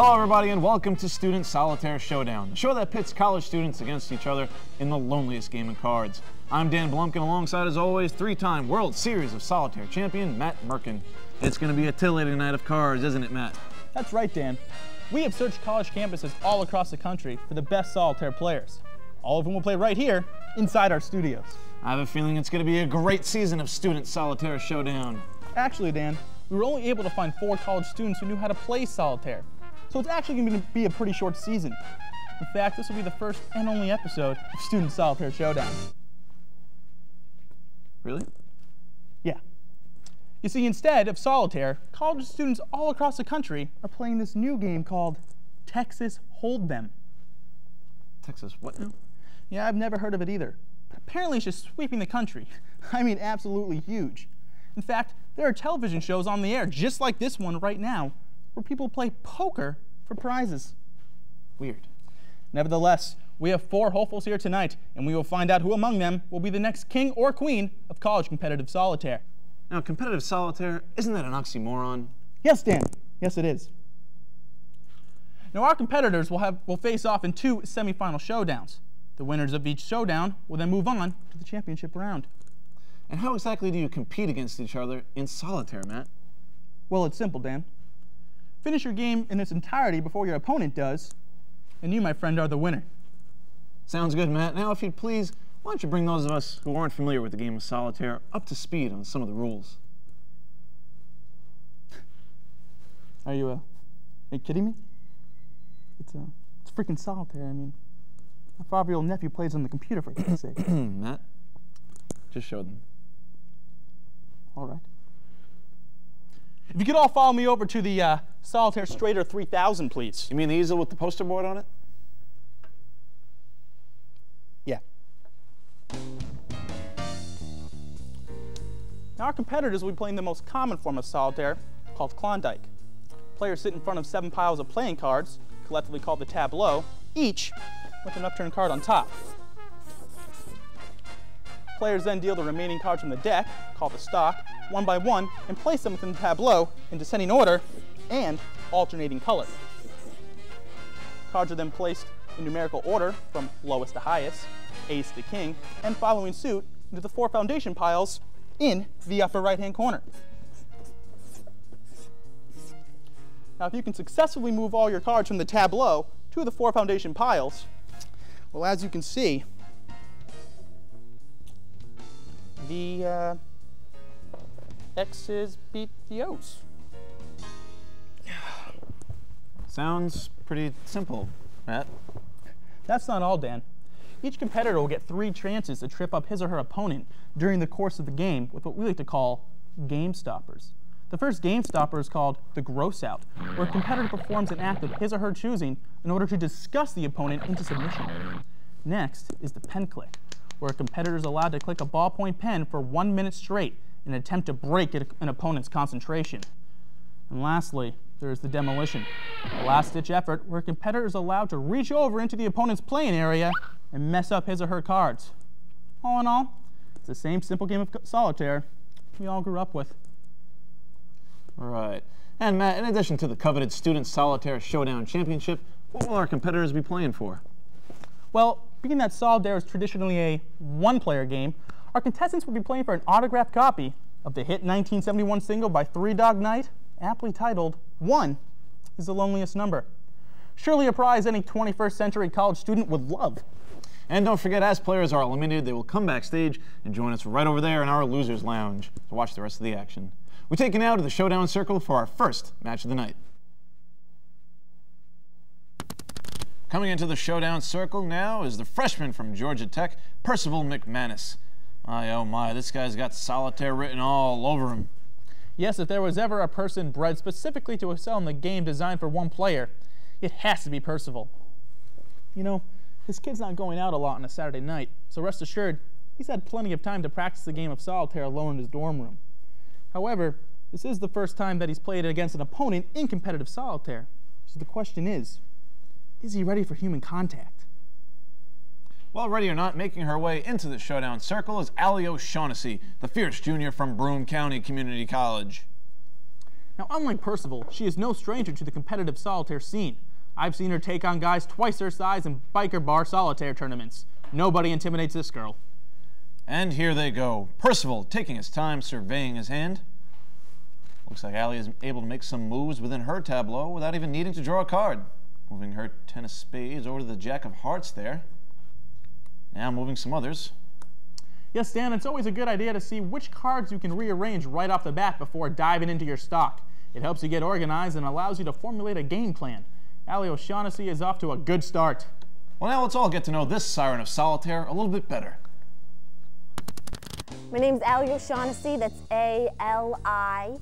Hello everybody and welcome to Student Solitaire Showdown, the show that pits college students against each other in the loneliest game of cards. I'm Dan Blumkin, alongside as always, three-time World Series of Solitaire champion Matt Merkin. It's going to be a titillating night of cards, isn't it, Matt? That's right, Dan. We have searched college campuses all across the country for the best solitaire players, all of whom will play right here inside our studios. I have a feeling it's going to be a great season of Student Solitaire Showdown. Actually, Dan, we were only able to find 4 college students who knew how to play solitaire, so it's actually going to be a pretty short season. In fact, this will be the first and only episode of Student Solitaire Showdown. Really? Yeah. You see, instead of solitaire, college students all across the country are playing this new game called Texas Hold'em. Texas what now? Yeah, I've never heard of it either. But apparently it's just sweeping the country. I mean, absolutely huge. In fact, there are television shows on the air, just like this one right now, where people play poker for prizes. Weird. Nevertheless, we have 4 hopefuls here tonight, and we will find out who among them will be the next king or queen of college competitive solitaire. Now, competitive solitaire, isn't that an oxymoron? Yes, Dan. Yes, it is. Now, our competitors will face off in 2 semifinal showdowns. The winners of each showdown will then move on to the championship round. And how exactly do you compete against each other in solitaire, Matt? Well, it's simple, Dan. Finish your game in its entirety before your opponent does, and you, my friend, are the winner. Sounds good, Matt. Now, if you'd please, why don't you bring those of us who aren't familiar with the game of solitaire up to speed on some of the rules? Are you kidding me? It's freaking solitaire. I mean, my 5-year-old nephew plays on the computer, for God's sake. Matt, just show them. All right. If you could all follow me over to the Solitaire Strader 3000, please. You mean the easel with the poster board on it? Yeah. Now, our competitors will be playing the most common form of solitaire, called Klondike. Players sit in front of 7 piles of playing cards, collectively called the tableau, each with an upturned card on top. Players then deal the remaining cards from the deck, called the stock, one by one, and place them within the tableau in descending order and alternating color. Cards are then placed in numerical order from lowest to highest, ace to king, and following suit into the 4 foundation piles in the upper right-hand corner. Now, if you can successfully move all your cards from the tableau to the 4 foundation piles, well, as you can see, the X's beat the O's. Sounds pretty simple, Matt. That's not all, Dan. Each competitor will get 3 chances to trip up his or her opponent during the course of the game with what we like to call game stoppers. The first game stopper is called the gross out, where a competitor performs an act of his or her choosing in order to disgust the opponent into submission. Next is the pen click, where a competitor is allowed to click a ballpoint pen for 1 minute straight in an attempt to break an opponent's concentration. And lastly, there is the demolition, a last-ditch effort where a competitor is allowed to reach over into the opponent's playing area and mess up his or her cards. All in all, it's the same simple game of solitaire we all grew up with. Right. And Matt, in addition to the coveted Student Solitaire Showdown Championship, what will our competitors be playing for? Well, being that solitaire is traditionally a 1-player game, our contestants will be playing for an autographed copy of the hit 1971 single by Three Dog Night, aptly titled, "One is the Loneliest Number." Surely a prize any 21st century college student would love. And don't forget, as players are eliminated, they will come backstage and join us right over there in our Losers Lounge to watch the rest of the action. We take you now to the Showdown Circle for our first match of the night. Coming into the Showdown Circle now is the freshman from Georgia Tech, Percival McManus. My, oh my, this guy's got solitaire written all over him. Yes, if there was ever a person bred specifically to excel in the game designed for 1 player, it has to be Percival. You know, this kid's not going out a lot on a Saturday night, so rest assured, he's had plenty of time to practice the game of solitaire alone in his dorm room. However, this is the first time that he's played against an opponent in competitive solitaire. So the question is he ready for human contact? Well, ready or not, making her way into the Showdown Circle is Allie O'Shaughnessy, the fierce junior from Broome County Community College. Now, unlike Percival, she is no stranger to the competitive solitaire scene. I've seen her take on guys twice her size in biker bar solitaire tournaments. Nobody intimidates this girl. And here they go. Percival taking his time surveying his hand. Looks like Allie is able to make some moves within her tableau without even needing to draw a card. Moving her 10 of spades over to the jack of hearts there. Now moving some others. Yes, Dan, it's always a good idea to see which cards you can rearrange right off the bat before diving into your stock. It helps you get organized and allows you to formulate a game plan. Allie O'Shaughnessy is off to a good start. Well, now let's all get to know this siren of solitaire a little bit better. My name's Allie O'Shaughnessy, that's A-L-I,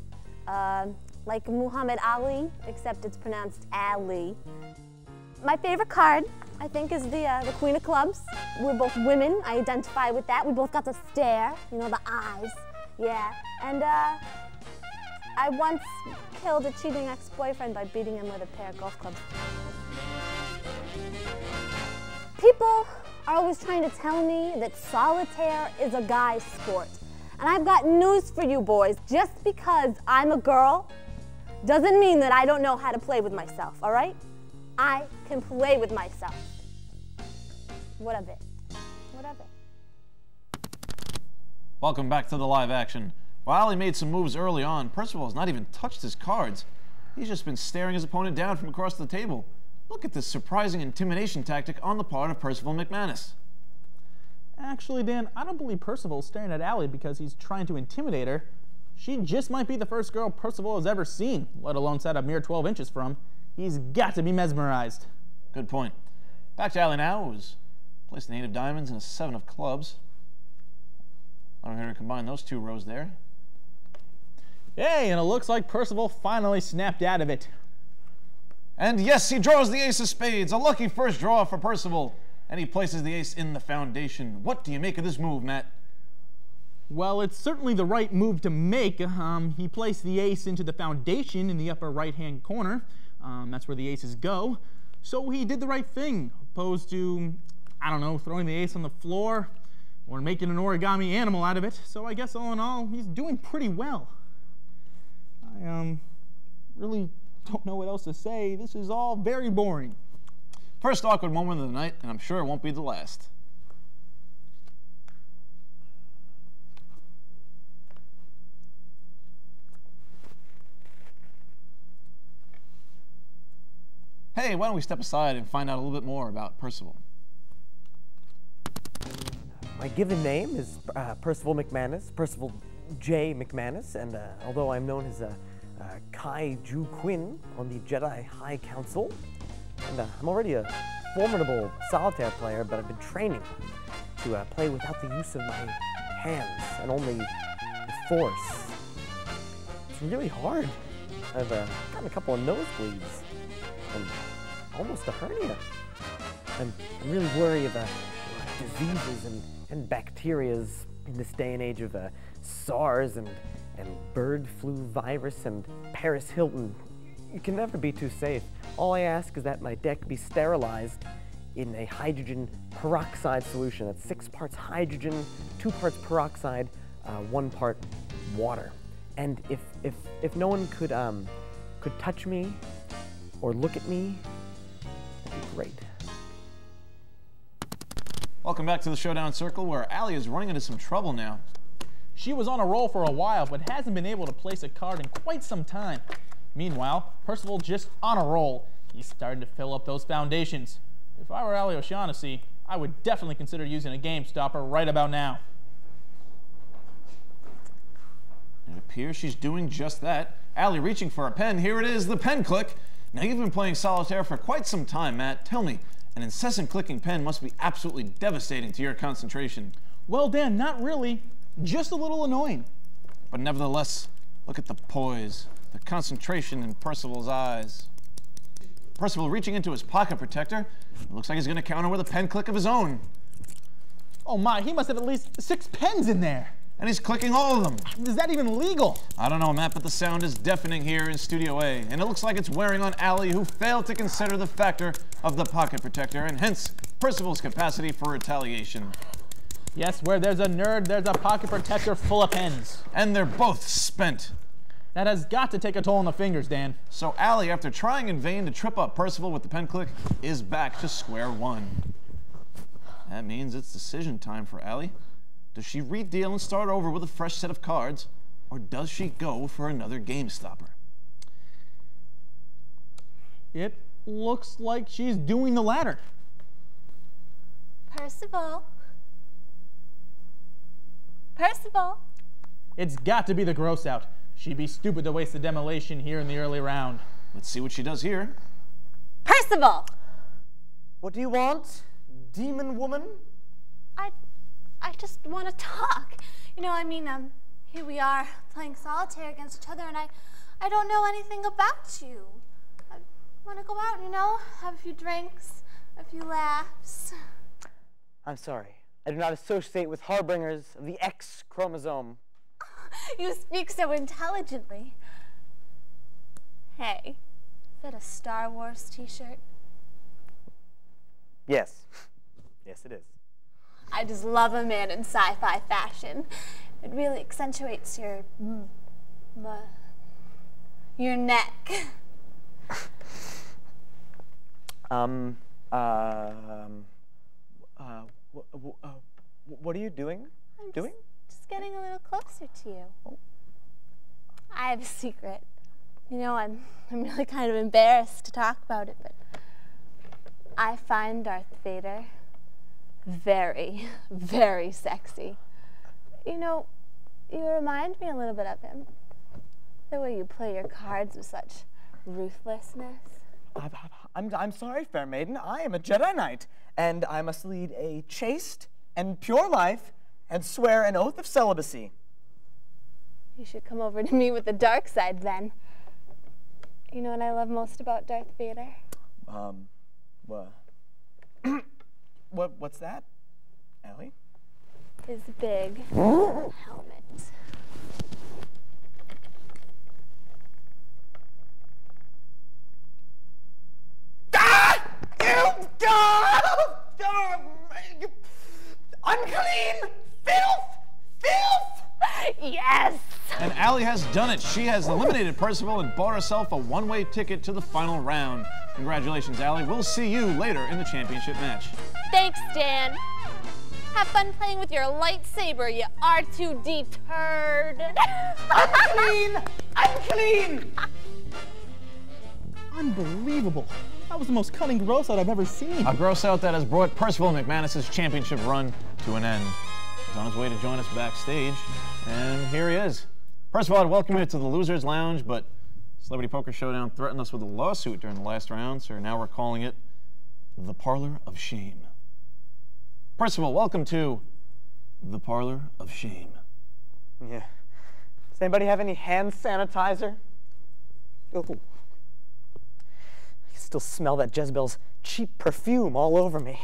like Muhammad Ali, except it's pronounced Ali. My favorite card, I think, is the Queen of Clubs. We're both women, I identify with that. We both got the stare, you know, the eyes, yeah. And I once killed a cheating ex-boyfriend by beating him with a pair of golf clubs. People are always trying to tell me that solitaire is a guy's sport. And I've got news for you boys. Just because I'm a girl doesn't mean that I don't know how to play with myself, all right? I can play with myself. What of it? What of it? Welcome back to the live action. While Allie made some moves early on, Percival has not even touched his cards. He's just been staring his opponent down from across the table. Look at this surprising intimidation tactic on the part of Percival McManus. Actually, Dan, I don't believe Percival is staring at Allie because he's trying to intimidate her. She just might be the first girl Percival has ever seen, let alone sat a mere 12 inches from. He's got to be mesmerized. Good point. Back to Allie now, who's placed an 8 of diamonds and a 7 of clubs. I don't hear her combine those two rows there. Hey, and it looks like Percival finally snapped out of it. And yes, he draws the ace of spades, a lucky first draw for Percival. And he places the ace in the foundation. What do you make of this move, Matt? Well, it's certainly the right move to make. He placed the ace into the foundation in the upper right-hand corner. That's where the aces go. So he did the right thing, opposed to, I don't know, throwing the ace on the floor or making an origami animal out of it. So I guess all in all, he's doing pretty well. I really don't know what else to say. This is all very boring. First awkward moment of the night, and I'm sure it won't be the last. Hey, why don't we step aside and find out a little bit more about Percival? My given name is Percival McManus, Percival J. McManus, and although I'm known as Kai Ju Quinn on the Jedi High Council, and I'm already a formidable solitaire player, but I've been training to play without the use of my hands and only the force. It's really hard. I've gotten a couple of nosebleeds and almost a hernia. I'm really worried about diseases and bacterias in this day and age of SARS and bird flu virus and Paris Hilton. You can never be too safe. All I ask is that my deck be sterilized in a hydrogen peroxide solution. That's 6 parts hydrogen, 2 parts peroxide, 1 part water. And if no one could touch me or look at me, that'd be great. Welcome back to the Showdown Circle, where Allie is running into some trouble now. She was on a roll for a while, but hasn't been able to place a card in quite some time. Meanwhile, Percival just on a roll. He's starting to fill up those foundations. If I were Allie O'Shaughnessy, I would definitely consider using a game stopper right about now. It appears she's doing just that. Allie reaching for a pen. Here it is, the pen click. Now, you've been playing solitaire for quite some time, Matt. Tell me, an incessant clicking pen must be absolutely devastating to your concentration. Well, Dan, not really. Just a little annoying. But nevertheless, look at the poise, the concentration in Percival's eyes. Percival reaching into his pocket protector. It looks like he's going to counter with a pen click of his own. Oh my, he must have at least 6 pens in there. And he's clicking all of them. Is that even legal? I don't know, Matt, but the sound is deafening here in Studio A, and it looks like it's wearing on Allie, who failed to consider the factor of the pocket protector, and hence Percival's capacity for retaliation. Yes, where there's a nerd, there's a pocket protector full of pens. And they're both spent. That has got to take a toll on the fingers, Dan. So Allie, after trying in vain to trip up Percival with the pen click, is back to square one. That means it's decision time for Allie. Does she redeal and start over with a fresh set of cards, or does she go for another game stopper? It looks like she's doing the latter. Percival. Percival. It's got to be the gross out. She'd be stupid to waste the demolition here in the early round. Let's see what she does here. Percival! What do you want, demon woman? I just want to talk. You know, here we are playing solitaire against each other, and I don't know anything about you. I want to go out, you know, have a few drinks, a few laughs. I'm sorry. I do not associate with harbingers of the X chromosome. You speak so intelligently. Hey, is that a Star Wars t-shirt? Yes. Yes, it is. I just love a man in sci-fi fashion. It really accentuates your neck. What are you doing? Just getting a little closer to you. Oh. I have a secret. You know, I'm really kind of embarrassed to talk about it, but I find Darth Vader very, very sexy. You know, you remind me a little bit of him. The way you play your cards with such ruthlessness. I'm sorry, fair maiden. I am a Jedi Knight, and I must lead a chaste and pure life and swear an oath of celibacy. You should come over to me with the dark side, then. You know what I love most about Darth Vader? What's that, Allie? His big helmet. Unclean! Filth! Yes! And Allie has done it. She has eliminated Percival and bought herself a one-way ticket to the final round. Congratulations, Allie. We'll see you later in the championship match. Thanks, Dan. Have fun playing with your lightsaber, you R2D turd. Unclean! Unclean! Unbelievable. That was the most cunning gross out I've ever seen. A gross out that has brought Percival McManus's championship run to an end. He's on his way to join us backstage, and here he is. Percival, I'd welcome you to the Losers Lounge, but Celebrity Poker Showdown threatened us with a lawsuit during the last round, so now we're calling it the Parlor of Shame. Percival, welcome to the Parlor of Shame. Yeah. Does anybody have any hand sanitizer? Oh. I can still smell that Jezebel's cheap perfume all over me.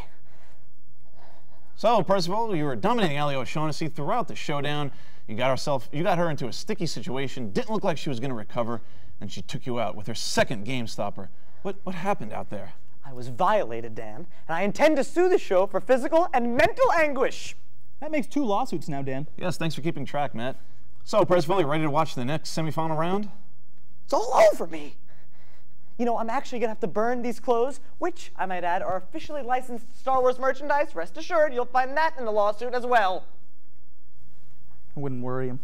So, Percival, you were dominating Allie O'Shaughnessy throughout the showdown. You got her into a sticky situation, didn't look like she was going to recover, and she took you out with her second game stopper. What happened out there? I was violated, Dan, and I intend to sue the show for physical and mental anguish. That makes 2 lawsuits now, Dan. Yes, thanks for keeping track, Matt. So, Percival, you ready to watch the next semifinal round? It's all over me. You know, I'm actually going to have to burn these clothes, which, I might add, are officially licensed Star Wars merchandise. Rest assured, you'll find that in the lawsuit as well. I wouldn't worry him.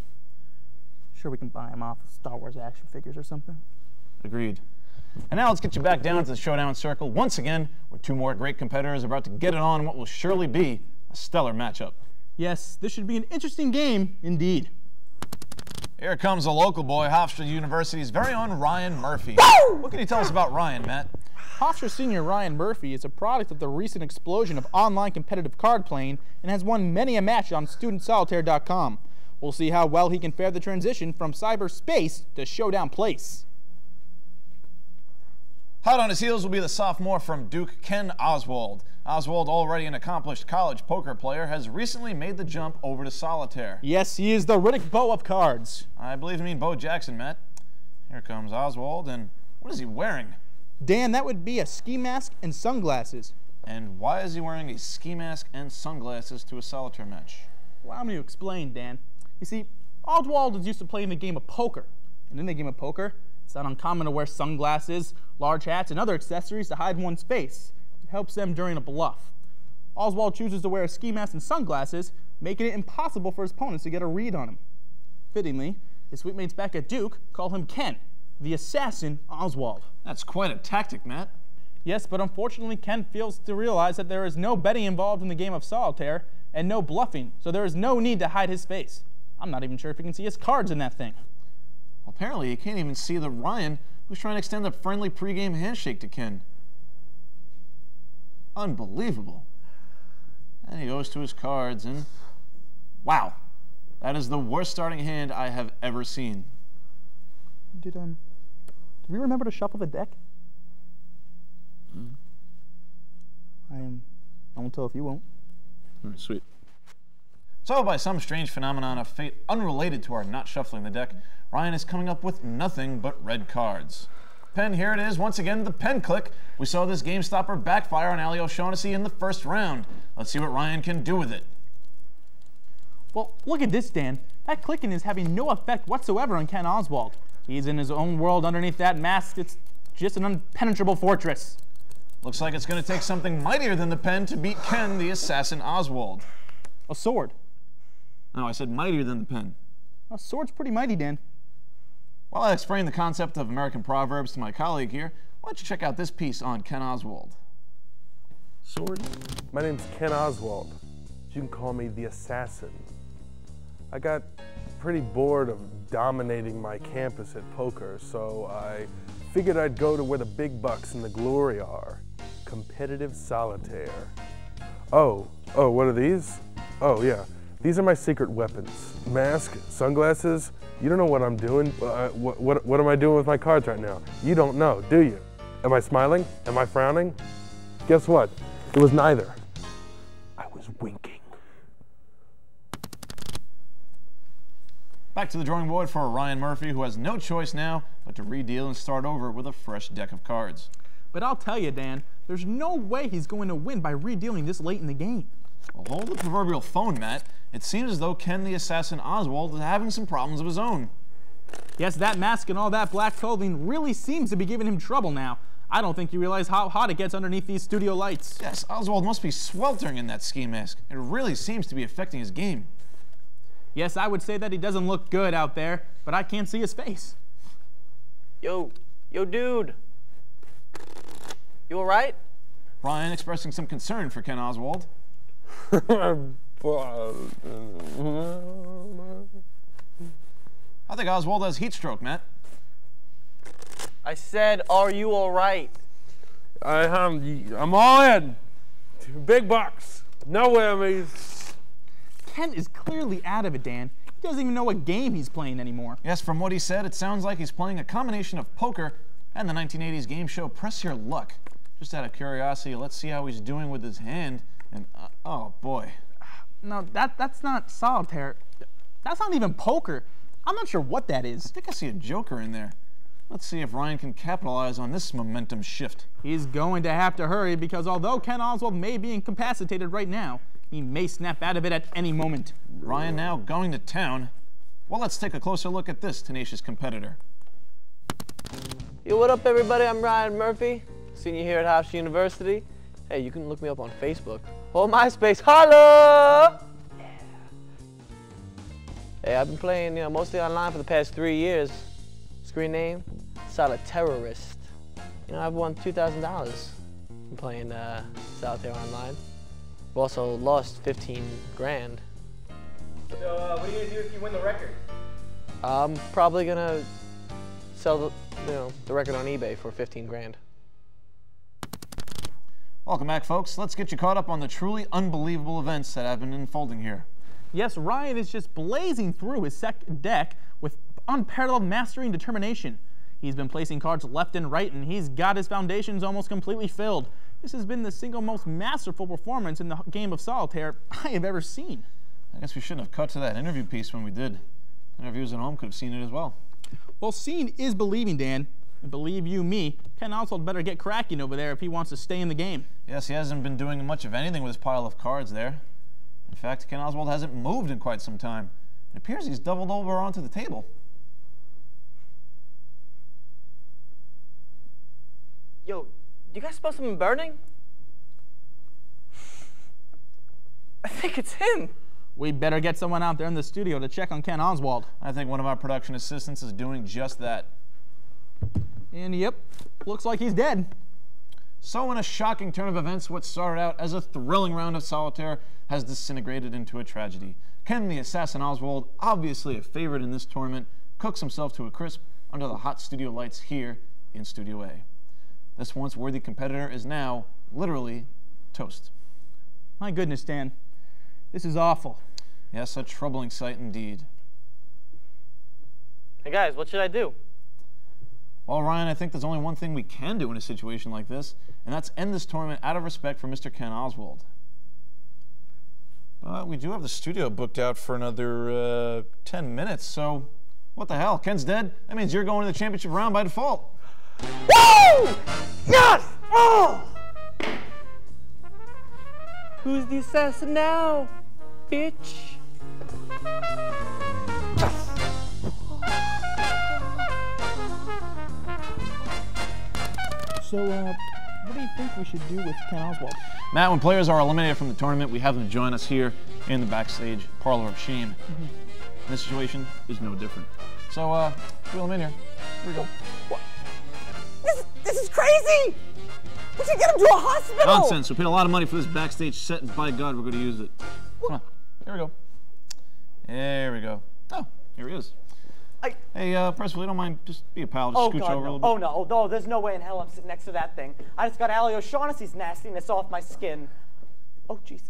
Sure, we can buy him off Star Wars action figures or something. Agreed. And now let's get you back down to the Showdown Circle once again, where 2 more great competitors are about to get it on what will surely be a stellar matchup. Yes, this should be an interesting game indeed. Here comes a local boy, Hofstra University's very own Ryan Murphy. Woo! What can you tell us about Ryan, Matt? Hofstra senior Ryan Murphy is a product of the recent explosion of online competitive card playing and has won many a match on StudentSolitaire.com. We'll see how well he can fare the transition from cyberspace to Showdown Place. Hot on his heels will be the sophomore from Duke, Ken Oswald. Oswald, already an accomplished college poker player, has recently made the jump over to Solitaire. Yes, he is the Riddick Bowe of cards. I believe you mean Bo Jackson, Matt. Here comes Oswald, and what is he wearing? Dan, that would be a ski mask and sunglasses. And why is he wearing a ski mask and sunglasses to a Solitaire match? Allow me to explain, Dan. You see, Oswald is used to playing the game of poker, And in the game of poker, it's not uncommon to wear sunglasses, large hats, and other accessories to hide one's face. It helps them during a bluff. Oswald chooses to wear a ski mask and sunglasses, making it impossible for his opponents to get a read on him. Fittingly, his sweet mates back at Duke call him Ken, the assassin Oswald. That's quite a tactic, Matt. Yes, but unfortunately Ken fails to realize that there is no betting involved in the game of solitaire and no bluffing, so there is no need to hide his face. I'm not even sure if he can see his cards in that thing. Well, apparently you can't even see the Ryan who's trying to extend a friendly pregame handshake to Ken. Unbelievable. And he goes to his cards and wow, that is the worst starting hand I have ever seen. Did we remember to shuffle the deck? I won't tell if you won't. All right, sweet. So, by some strange phenomenon of fate unrelated to our not shuffling the deck, Ryan is coming up with nothing but red cards. Pen, here it is, once again, the pen click. We saw this game stopper backfire on Ali O'Shaughnessy in the first round. Let's see what Ryan can do with it. Well, look at this, Dan. That clicking is having no effect whatsoever on Ken Oswald. He's in his own world underneath that mask. It's just an impenetrable fortress. Looks like it's going to take something mightier than the pen to beat Ken, the assassin Oswald. A sword. No, I said mightier than the pen. A sword's pretty mighty, Dan. While I explain the concept of American proverbs to my colleague here, why don't you check out this piece on Ken Oswald. Sword? My name's Ken Oswald. You can call me the assassin. I got pretty bored of dominating my campus at poker, so I figured I'd go to where the big bucks and the glory are. Competitive solitaire. Oh, what are these? Oh yeah, these are my secret weapons. Mask, sunglasses. You don't know what I'm doing. What am I doing with my cards right now? You don't know, do you? Am I smiling? Am I frowning? Guess what? It was neither. I was winking. Back to the drawing board for Ryan Murphy, who has no choice now but to redeal and start over with a fresh deck of cards. But I'll tell you, Dan, there's no way he's going to win by redealing this late in the game. Well, hold the proverbial phone, Matt. It seems as though Ken the assassin Oswald is having some problems of his own. Yes, that mask and all that black clothing really seems to be giving him trouble now. I don't think you realize how hot it gets underneath these studio lights. Yes, Oswald must be sweltering in that ski mask. It really seems to be affecting his game. Yes, I would say that he doesn't look good out there, but I can't see his face. Yo, dude. You all right? Ryan expressing some concern for Ken Oswald. I think Oswald has heat stroke, Matt. I said, are you all right? I'm all in. Big bucks. No whammies. Ken is clearly out of it, Dan. He doesn't even know what game he's playing anymore. Yes, from what he said, it sounds like he's playing a combination of poker and the 1980s game show Press Your Luck. Just out of curiosity, let's see how he's doing with his hand. And, oh boy. No, that's not solitaire. That's not even poker. I'm not sure what that is. I think I see a joker in there. Let's see if Ryan can capitalize on this momentum shift. He's going to have to hurry because although Ken Oswald may be incapacitated right now, he may snap out of it at any moment. Ryan now going to town. Well, let's take a closer look at this tenacious competitor. Yo, what up, everybody? I'm Ryan Murphy, senior here at Hofstra University. Hey, you can look me up on Facebook or MySpace. Holla! Yeah. Hey, I've been playing, mostly online for the past 3 years. Screen name, Solitaire. I've won $2,000 from playing Solitaire online. I've also lost 15 grand. So, what are you gonna do if you win the record? I'm probably gonna sell the record on eBay for 15 grand. Welcome back, folks. Let's get you caught up on the truly unbelievable events that have been unfolding here. Yes, Ryan is just blazing through his deck with unparalleled mastery and determination. He's been placing cards left and right, and he's got his foundations almost completely filled. This has been the single most masterful performance in the game of solitaire I have ever seen. I guess we shouldn't have cut to that interview piece when we did. Interviewers at home could have seen it as well. Well, seeing is believing, Dan. And believe you me, Ken Oswald better get cracking over there if he wants to stay in the game. Yes, he hasn't been doing much of anything with his pile of cards there. In fact, Ken Oswald hasn't moved in quite some time. It appears he's doubled over onto the table. Yo, you guys smell something burning? I think it's him. We better get someone out there in the studio to check on Ken Oswald. I think one of our production assistants is doing just that. And yep, looks like he's dead. So in a shocking turn of events, what started out as a thrilling round of solitaire has disintegrated into a tragedy. Ken the Assassin Oswald, obviously a favorite in this tournament, cooks himself to a crisp under the hot studio lights here in Studio A. This once worthy competitor is now, literally, toast. My goodness, Dan. This is awful. Yes, a troubling sight indeed. Hey guys, what should I do? Well, Ryan, I think there's only one thing we can do in a situation like this, and that's end this tournament out of respect for Mr. Ken Oswald. But we do have the studio booked out for another 10 minutes, so what the hell? Ken's dead? That means you're going to the championship round by default. Woo! Yes! Oh! Who's the assassin now, bitch? So, what do you think we should do with Ken Oswald? Matt, when players are eliminated from the tournament, we have them join us here in the backstage parlor of shame. This situation is no different. So, wheel them in here. Here we go. What? This is crazy! We should get him to a hospital! Nonsense. We paid a lot of money for this backstage set, and by God, we're going to use it. Come on. Here we go. There we go. Oh, here he is. Hey, Percival, you don't mind? Just be a pal. Just scooch over a little bit. Oh, no. No, there's no way in hell I'm sitting next to that thing. I just got Ali O'Shaughnessy's nastiness off my skin. Oh, jeez.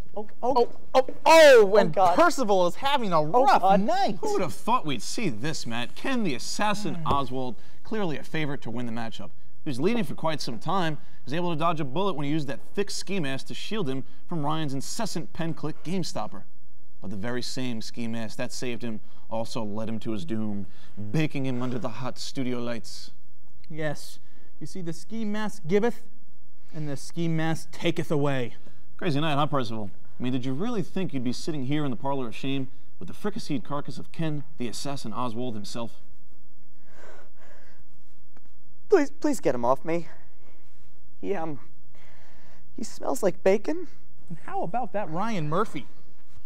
And God. Percival is having a rough God. night. Who would have thought we'd see this, Matt? Ken the Assassin Oswald, clearly a favorite to win the matchup. He was leading for quite some time. He was able to dodge a bullet when he used that thick ski mask to shield him from Ryan's incessant pen-click game stopper. But the very same ski mask that saved him also led him to his doom, baking him under the hot studio lights. Yes. You see, the ski mask giveth, and the ski mask taketh away. Crazy night, huh, Percival? I mean, did you really think you'd be sitting here in the parlor of shame with the fricasseed carcass of Ken the Assassin Oswald himself? Please get him off me. He smells like bacon. And how about that Ryan Murphy?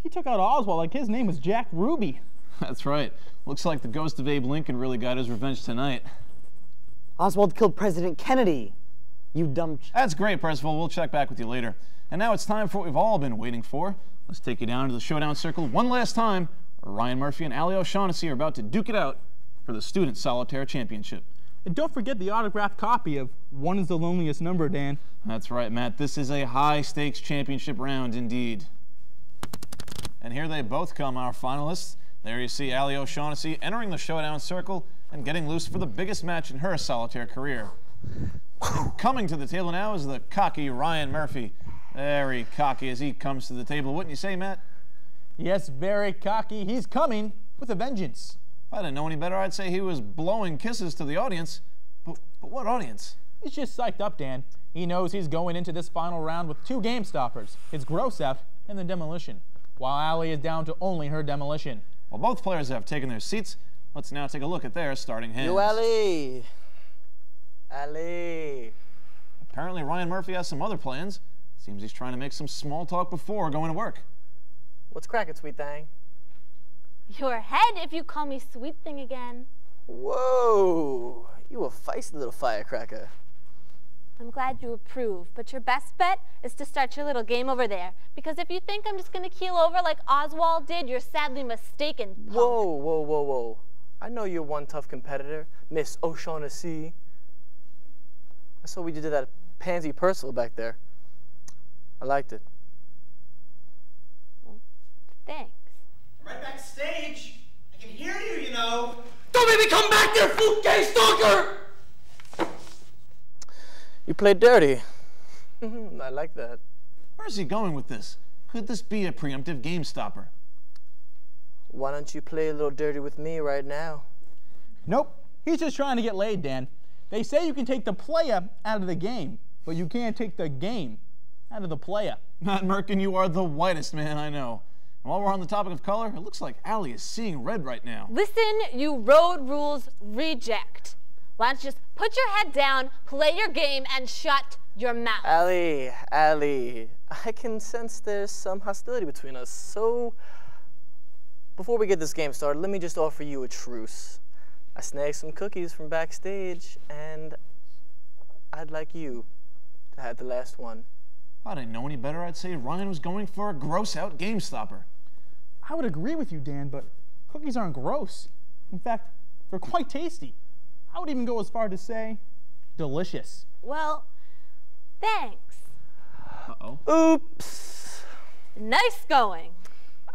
He took out Oswald like his name was Jack Ruby. That's right. Looks like the ghost of Abe Lincoln really got his revenge tonight. Oswald killed President Kennedy. You dumb... That's great, Percival. We'll check back with you later. And now it's time for what we've all been waiting for. Let's take you down to the Showdown Circle one last time, where Ryan Murphy and Ali O'Shaughnessy are about to duke it out for the Student Solitaire Championship. And don't forget the autographed copy of One is the Loneliest Number, Dan. That's right, Matt. This is a high-stakes championship round indeed. And here they both come, our finalists. There you see Ali O'Shaughnessy entering the Showdown Circle and getting loose for the biggest match in her solitaire career. And coming to the table now is the cocky Ryan Murphy. Very cocky as he comes to the table. Wouldn't you say, Matt? Yes, very cocky. He's coming with a vengeance. If I didn't know any better, I'd say he was blowing kisses to the audience. But what audience? He's just psyched up, Dan. He knows he's going into this final round with 2 game stoppers, his gross out and the demolition, while Ali is down to only her demolition. While both players have taken their seats, let's now take a look at their starting hands. Yo, Ali. Ali. Apparently Ryan Murphy has some other plans. Seems he's trying to make some small talk before going to work. What's cracking, sweet thing? Your head if you call me sweet thing again. Whoa, you a feisty little firecracker. I'm glad you approve, but your best bet is to start your little game over there. Because if you think I'm just going to keel over like Oswald did, you're sadly mistaken, punk. Whoa. I know you're one tough competitor, Miss O'Shaughnessy. I saw what you did that pansy Percival back there. I liked it. Well, thanks. Right backstage. I can hear you, you know. Don't make me come back there, fool gay stalker! You played dirty. I like that. Where's he going with this? Could this be a preemptive game stopper? Why don't you play a little dirty with me right now? Nope. He's just trying to get laid, Dan. They say you can take the player out of the game, but you can't take the game out of the player. Matt Merkin, you are the whitest man I know. And while we're on the topic of color, it looks like Ali is seeing red right now. Listen, you road rules reject. Why don't you just put your head down, play your game, and shut your mouth? Allie, I can sense there's some hostility between us. So, before we get this game started, let me just offer you a truce. I snagged some cookies from backstage, and I'd like you to have the last one. If I didn't know any better, I'd say Ryan was going for a gross-out game stopper. I would agree with you, Dan, but cookies aren't gross. In fact, they're quite tasty. I would even go as far to say delicious. Well, thanks. Uh-oh. Oops. Nice going.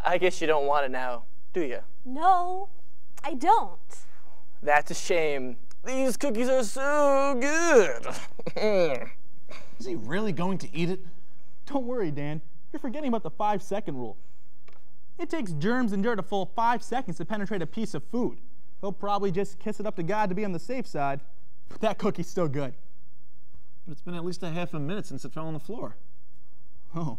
I guess you don't want it now, do you? No, I don't. That's a shame. These cookies are so good. Is he really going to eat it? Don't worry, Dan. You're forgetting about the 5-second rule. It takes germs and dirt a full 5 seconds to penetrate a piece of food. He'll probably just kiss it up to God to be on the safe side, but that cookie's still good. But it's been at least a half a minute since it fell on the floor. Oh.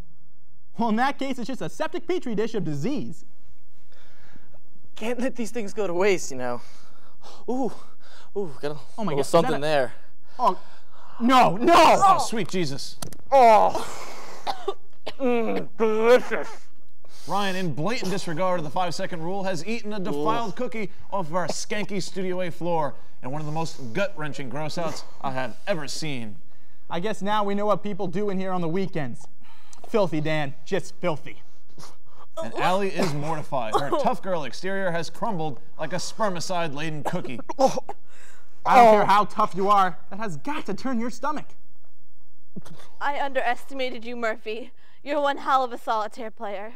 Well, in that case, it's just a septic petri dish of disease. Can't let these things go to waste, you know. Ooh, got a little something there. Oh, no! Oh, sweet Jesus. Oh, delicious. Ryan, in blatant disregard of the 5-second rule, has eaten a defiled cookie off of our skanky Studio A floor, and one of the most gut-wrenching gross-outs I have ever seen. I guess now we know what people do in here on the weekends. Filthy, Dan. Just filthy. And Allie is mortified. Her tough girl exterior has crumbled like a spermicide-laden cookie. I don't care how tough you are. That has got to turn your stomach. I underestimated you, Murphy. You're one hell of a solitaire player.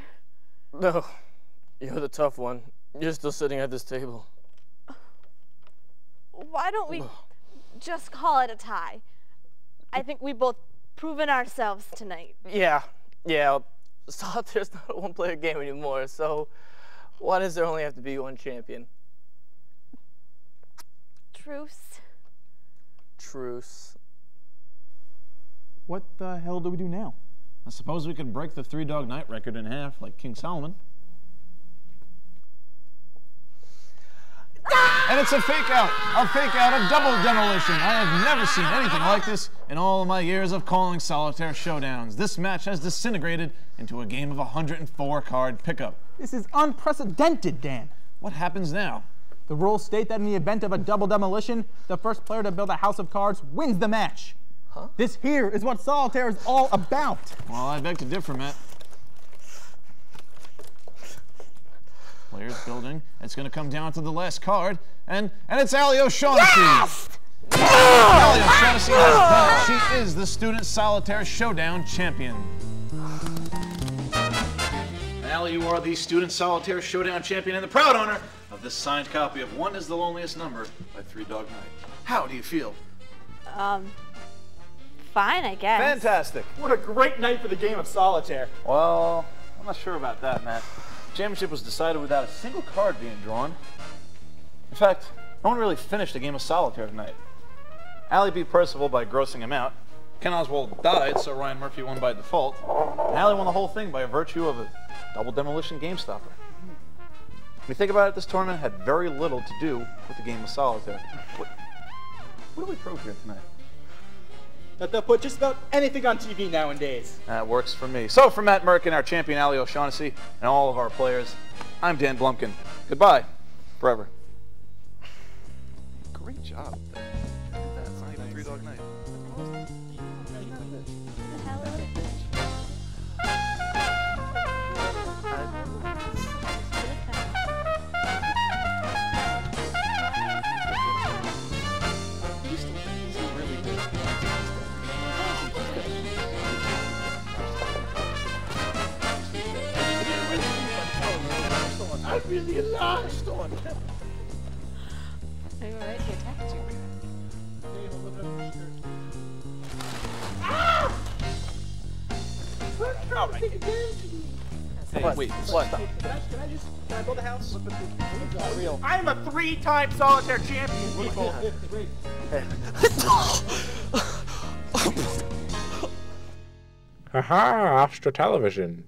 No, you're the tough one. You're still sitting at this table. Why don't we just call it a tie? I think we both proven ourselves tonight. Yeah. Solitaire's not a one-player game anymore, so why does there only have to be one champion? Truce. What the hell do we do now? I suppose we could break the 3-dog night record in half, like King Solomon. And it's a fake out, a double demolition. I have never seen anything like this in all of my years of calling solitaire showdowns. This match has disintegrated into a game of 104-card pickup. This is unprecedented, Dan. What happens now? The rules state that in the event of a double demolition, the first player to build a house of cards wins the match. Huh? This here is what solitaire is all about. Well, I beg to differ, Matt. Players building. It's going to come down to the last card, and it's Allie O'Shaughnessy. Yes! Allie O'Shaughnessy has done. She is the Student Solitaire Showdown champion. Allie, you are the Student Solitaire Showdown champion and the proud owner of this signed copy of One is the Loneliest Number by 3-Dog Night. How do you feel? Fine, I guess. Fantastic. What a great night for the game of solitaire. Well, I'm not sure about that, Matt. The championship was decided without a single card being drawn. In fact, no one really finished a game of solitaire tonight. Allie beat Percival by grossing him out. Ken Oswald died, so Ryan Murphy won by default. And Allie won the whole thing by virtue of a double demolition game stopper. When you think about it, this tournament had very little to do with the game of solitaire. What do we prove here tonight? That they'll put just about anything on TV nowadays. That works for me. So for Matt Merkin, our champion Allie O'Shaughnessy, and all of our players, I'm Dan Blumkin. Goodbye, forever. Great job. That's not even 3-Dog Night. I really lost on that. Are you alright? Here, text you. All right. Hey, wait, what? Can I build a house? Not real. I'm a 3-time solitaire champion, people. Haha, Astra Television.